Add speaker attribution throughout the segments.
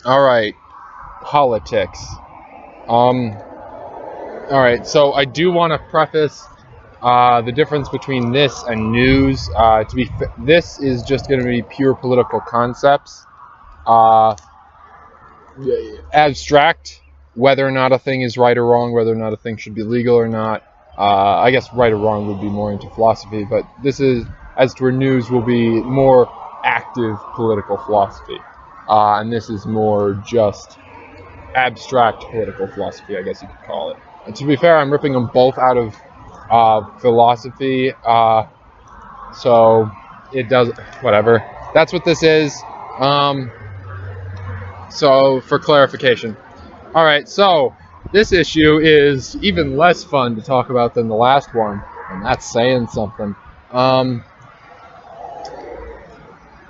Speaker 1: All right, politics. All right, so I do want to preface the difference between this and news. This is just going to be pure political concepts, uh, abstract, whether or not a thing is right or wrong, whether or not a thing should be legal or not. I guess right or wrong would be more into philosophy, but this is, as to where news will be more active political philosophy. And this is more just abstract political philosophy, I guess you could call it. And to be fair, I'm ripping them both out of philosophy, so it does, whatever. That's what this is. So for clarification. Alright, so this issue is even less fun to talk about than the last one, and that's saying something.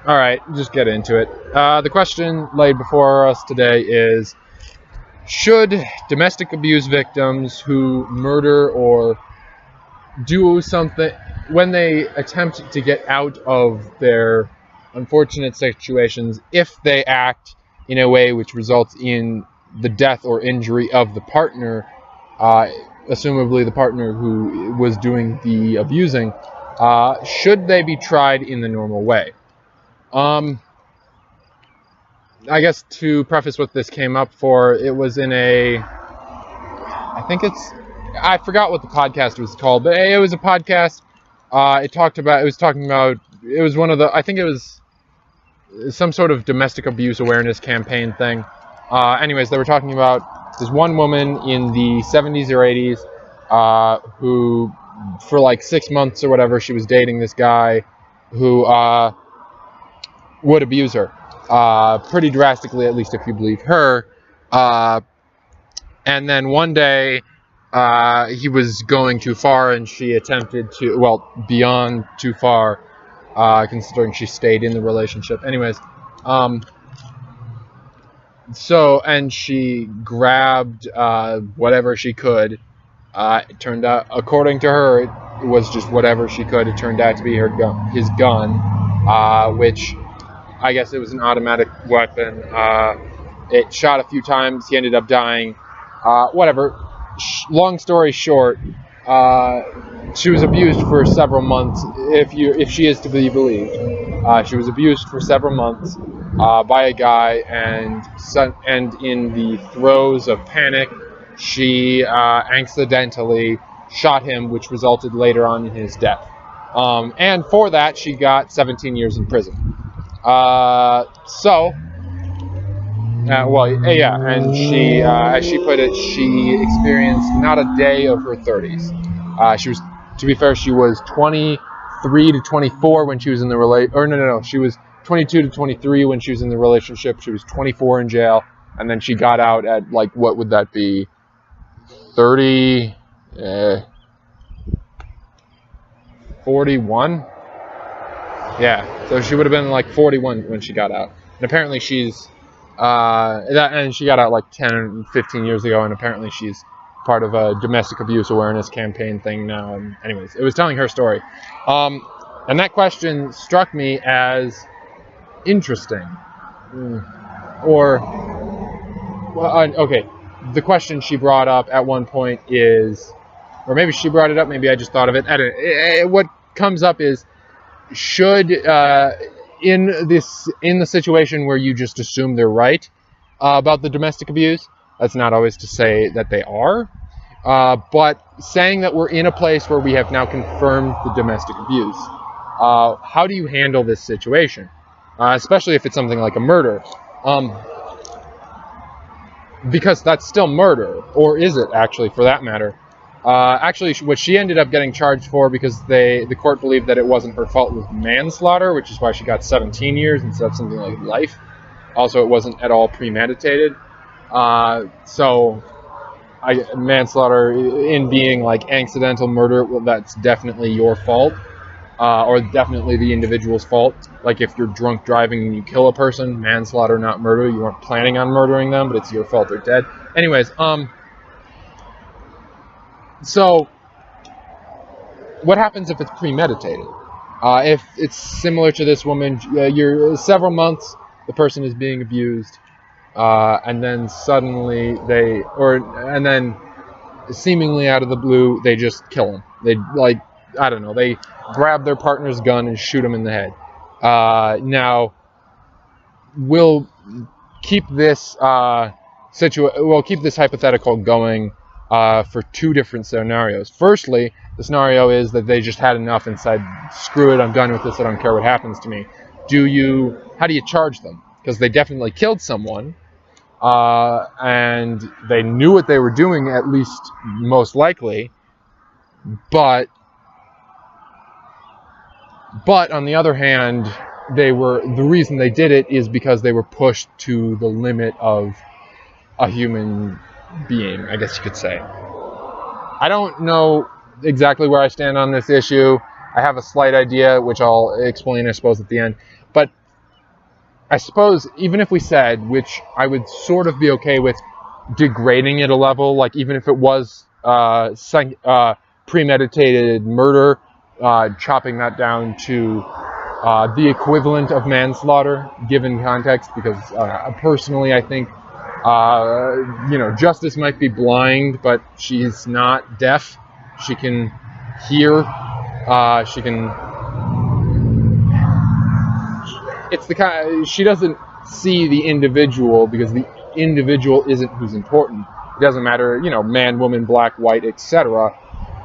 Speaker 1: Alright, just get into it. The question laid before us today is, should domestic abuse victims who murder or do something, when they attempt to get out of their unfortunate situations, if they act in a way which results in the death or injury of the partner, assumably the partner who was doing the abusing, should they be tried in the normal way? I guess to preface what this came up for, it was in I forgot what the podcast was called, but it was a podcast. It was one of the, I think it was some sort of domestic abuse awareness campaign thing. Anyways, they were talking about this one woman in the 70s or 80s who, for like 6 months or whatever, she was dating this guy who would abuse her. Pretty drastically, at least if you believe her. And then one day, he was going too far, and she attempted to, beyond too far, considering she stayed in the relationship. Anyways, and she grabbed whatever she could. It turned out, according to her, it was just whatever she could. It turned out to be his gun, which I guess it was an automatic weapon. It shot a few times. He ended up dying. Whatever. Long story short, she was abused for several months. If she is to be believed, she was abused for several months by a guy, and in the throes of panic, she accidentally shot him, which resulted later on in his death. And for that, she got 17 years in prison. And she, as she put it, she experienced not a day of her 30s. To be fair, she was 23 to 24 when she was in the she was 22 to 23 when she was in the relationship. She was 24 in jail, and then she got out at, what would that be? 41? Yeah, so she would have been 41 when she got out. And apparently she's, and she got out 10 or 15 years ago, and apparently she's part of a domestic abuse awareness campaign thing now. And anyways, it was telling her story. And that question struck me as interesting. Okay, the question she brought up at one point is, or maybe she brought it up, maybe I just thought of it. What comes up is, should in the situation where you just assume they're right about the domestic abuse, that's not always to say that they are, but saying that we're in a place where we have now confirmed the domestic abuse, how do you handle this situation, especially if it's something like a murder, because that's still murder, or is it actually, for that matter? Actually, what she ended up getting charged for, because the court believed that it wasn't her fault, was manslaughter, which is why she got 17 years instead of something like life. Also, it wasn't at all premeditated. Manslaughter in being accidental murder, well, that's definitely your fault, or definitely the individual's fault. Like if you're drunk driving and you kill a person, manslaughter, not murder. You weren't planning on murdering them, but it's your fault they're dead. Anyways, so, what happens if it's premeditated? If it's similar to this woman, you're several months, the person is being abused. and then suddenly and then seemingly out of the blue, they just kill him. They, like, I don't know, they grab their partner's gun and shoot him in the head. Now, we'll keep this we'll keep this hypothetical going for two different scenarios. Firstly, the scenario is that they just had enough and said, screw it, I'm done with this, I don't care what happens to me. How do you charge them? Because they definitely killed someone, and they knew what they were doing, at least most likely, but on the other hand, the reason they did it is because they were pushed to the limit of a human being, I guess you could say. I don't know exactly where I stand on this issue. I have a slight idea, which I'll explain, I suppose, at the end. But I suppose even if we said, which I would sort of be okay with, degrading it a level, like even if it was premeditated murder, chopping that down to the equivalent of manslaughter, given context, because personally I think Justice might be blind, but she's not deaf. She can hear. She doesn't see the individual, because the individual isn't who's important. It doesn't matter, man, woman, black, white, etc.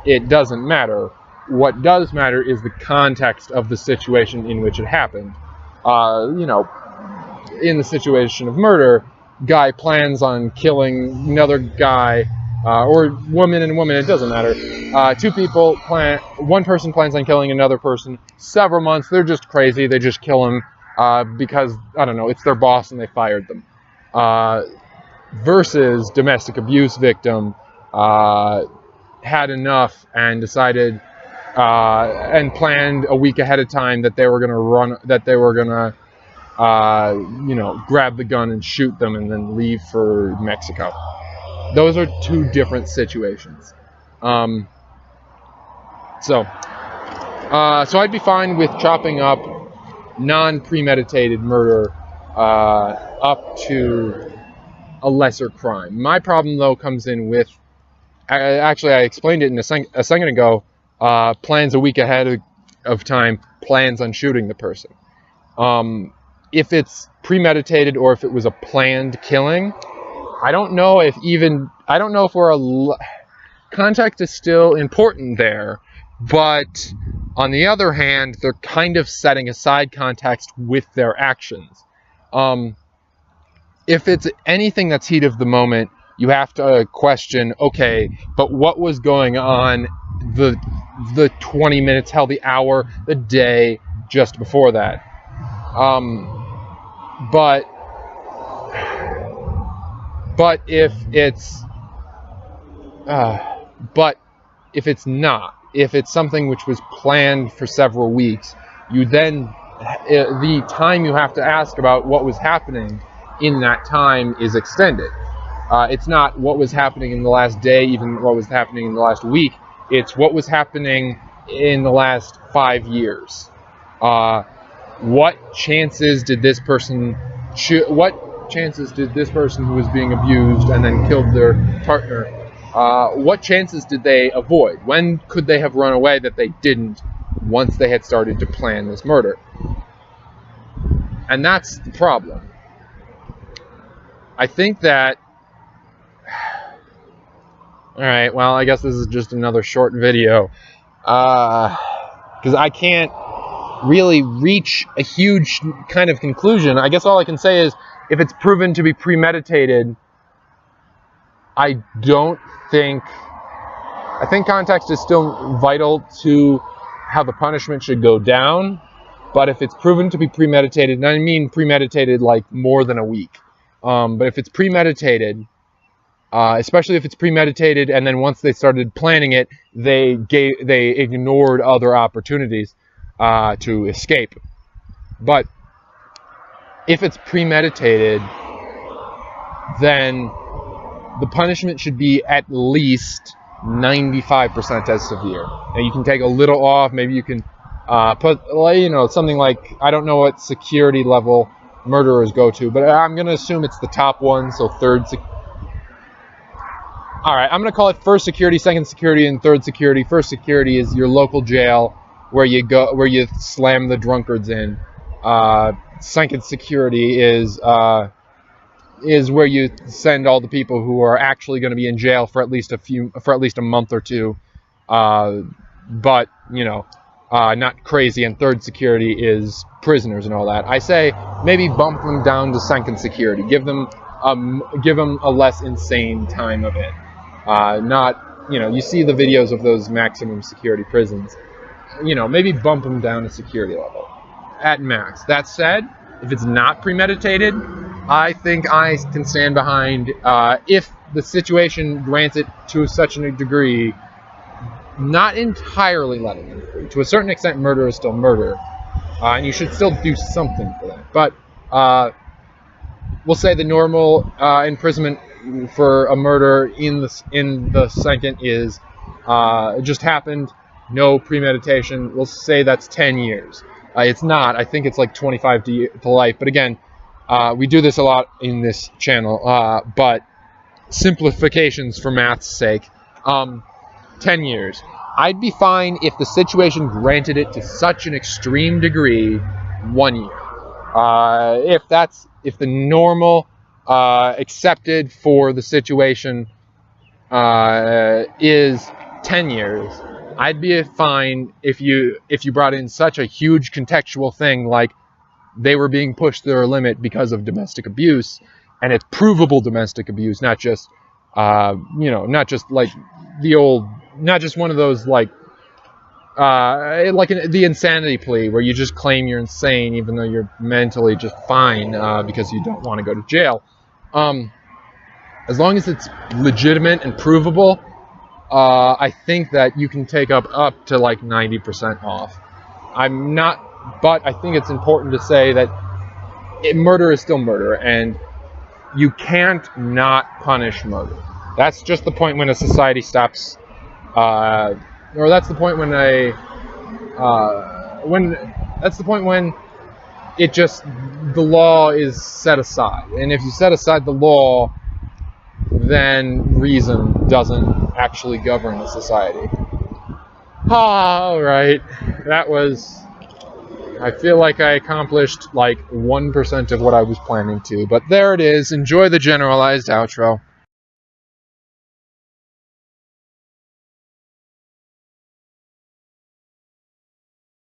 Speaker 1: It doesn't matter. What does matter is the context of the situation in which it happened. In the situation of murder, guy plans on killing another guy, or woman and woman, it doesn't matter. One person plans on killing another person several months, they're just crazy, they just kill him because, I don't know, it's their boss and they fired them. Versus domestic abuse victim had enough and decided and planned a week ahead of time that they were going to grab the gun and shoot them and then leave for Mexico. Those are two different situations. So I'd be fine with chopping up non-premeditated murder up to a lesser crime. My problem, though, comes in with, actually I explained it in a second ago, plans a week ahead of time, plans on shooting the person. If it's premeditated or if it was a planned killing, I don't know if context is still important there, but on the other hand, they're kind of setting aside context with their actions. If it's anything that's heat of the moment, you have to question, okay, but what was going on the 20 minutes, hell, the hour, the day just before that? But if it's something which was planned for several weeks, the time you have to ask about what was happening in that time is extended. It's not what was happening in the last day, even what was happening in the last week. It's what was happening in the last 5 years. What chances did this person who was being abused and then killed their partner, what chances did they avoid? When could they have run away that they didn't once they had started to plan this murder? And that's the problem. I think that... Alright, well, I guess this is just another short video. Because I can't really reach a huge kind of conclusion. I guess all I can say is, if it's proven to be premeditated, I think context is still vital to how the punishment should go down. But if it's proven to be premeditated, and I mean premeditated like more than a week, but if it's premeditated, especially if it's premeditated and then once they started planning it, they ignored other opportunities to escape. But if it's premeditated, then the punishment should be at least 95% as severe. And you can take a little off. Maybe you can put, something like, I don't know what security level murderers go to, but I'm going to assume it's the top one, so third security. All right, I'm going to call it first security, second security, and third security. First security is your local jail where you go, where you slam the drunkards in. Second security is where you send all the people who are actually going to be in jail for at least a month or two, but not crazy. And third security is prisoners and all that. I say maybe bump them down to second security. Give them a less insane time of it. You see the videos of those maximum security prisons. Maybe bump them down to security level at max. That said, if it's not premeditated, I think I can stand behind, if the situation grants it to such a degree, not entirely letting them free. To a certain extent, murder is still murder, and you should still do something for that. But we'll say the normal imprisonment for a murder in the second is it just happened, no premeditation. We'll say that's 10 years. It's not. I think it's like 25 to life. But again, we do this a lot in this channel. But simplifications for math's sake, 10 years. I'd be fine if the situation granted it to such an extreme degree, 1 year. If the normal accepted for the situation is 10 years, I'd be fine if you brought in such a huge contextual thing like they were being pushed to their limit because of domestic abuse, and it's provable domestic abuse, not just not just like not just one of those like the insanity plea where you just claim you're insane even though you're mentally just fine because you don't want to go to jail. As long as it's legitimate and provable, I think that you can take up to like 90% off. But I think it's important to say that murder is still murder, and you can't not punish murder. That's just the point when a society stops, or that's the point when the law is set aside. And if you set aside the law, then reason doesn't actually govern a society. All right, I feel like I accomplished like 1% of what I was planning to, but there it is. Enjoy the generalized outro.